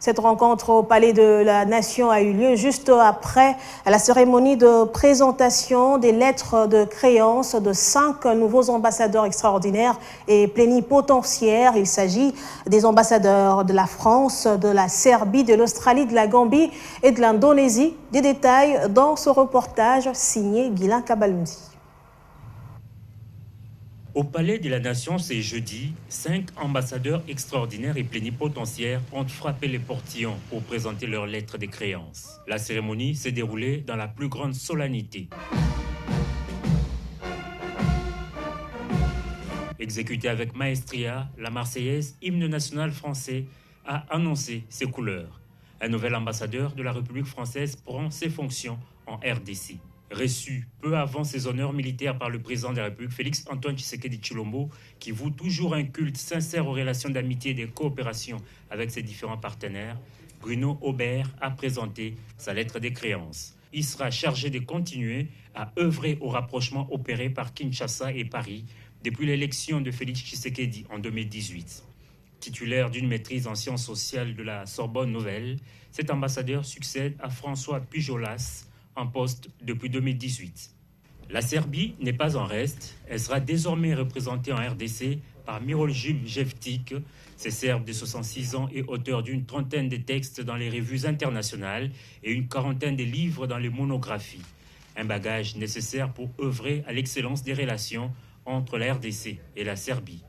Cette rencontre au Palais de la Nation a eu lieu juste après la cérémonie de présentation des lettres de créance de 5 nouveaux ambassadeurs extraordinaires et plénipotentiaires. Il s'agit des ambassadeurs de la France, de la Serbie, de l'Australie, de la Gambie et de l'Indonésie. Des détails dans ce reportage signé Guylain Kabalundi. Au Palais de la Nation, c'est jeudi, 5 ambassadeurs extraordinaires et plénipotentiaires ont frappé les portillons pour présenter leurs lettres de créance. La cérémonie s'est déroulée dans la plus grande solennité. Exécutée avec maestria, la Marseillaise, hymne national français, a annoncé ses couleurs. Un nouvel ambassadeur de la République française prend ses fonctions en RDC. Reçu peu avant ses honneurs militaires par le président de la République, Félix-Antoine Tshisekedi Tshilombo, qui voue toujours un culte sincère aux relations d'amitié et de coopération avec ses différents partenaires, Bruno Aubert a présenté sa lettre de créance. Il sera chargé de continuer à œuvrer au rapprochement opéré par Kinshasa et Paris depuis l'élection de Félix Tshisekedi en 2018. Titulaire d'une maîtrise en sciences sociales de la Sorbonne Nouvelle, cet ambassadeur succède à François Pujolas, en poste depuis 2018. La Serbie n'est pas en reste. Elle sera désormais représentée en RDC par Miroljub Jeftic. C'est Serbe de 66 ans et auteur d'une trentaine de textes dans les revues internationales et une quarantaine de livres dans les monographies. Un bagage nécessaire pour œuvrer à l'excellence des relations entre la RDC et la Serbie.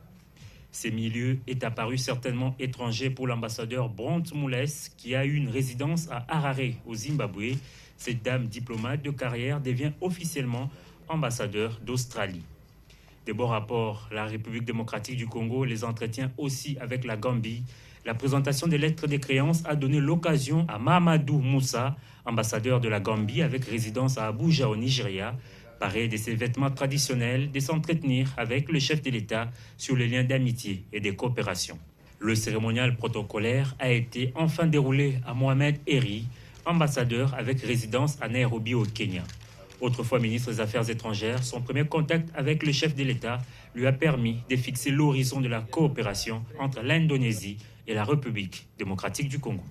Ces milieux est apparu certainement étranger pour l'ambassadeur Bront Moules, qui a eu une résidence à Harare, au Zimbabwe. Cette dame diplomate de carrière devient officiellement ambassadeur d'Australie. De bons rapports, la République démocratique du Congo, les entretiens aussi avec la Gambie. La présentation des lettres de créance a donné l'occasion à Mahamadou Moussa, ambassadeur de la Gambie avec résidence à Abuja au Nigeria, paré de ses vêtements traditionnels, de s'entretenir avec le chef de l'État sur les liens d'amitié et de coopération. Le cérémonial protocolaire a été enfin déroulé à Mohamed Eri, ambassadeur avec résidence à Nairobi au Kenya. Autrefois ministre des Affaires étrangères, son premier contact avec le chef de l'État lui a permis de fixer l'horizon de la coopération entre l'Indonésie et la République démocratique du Congo.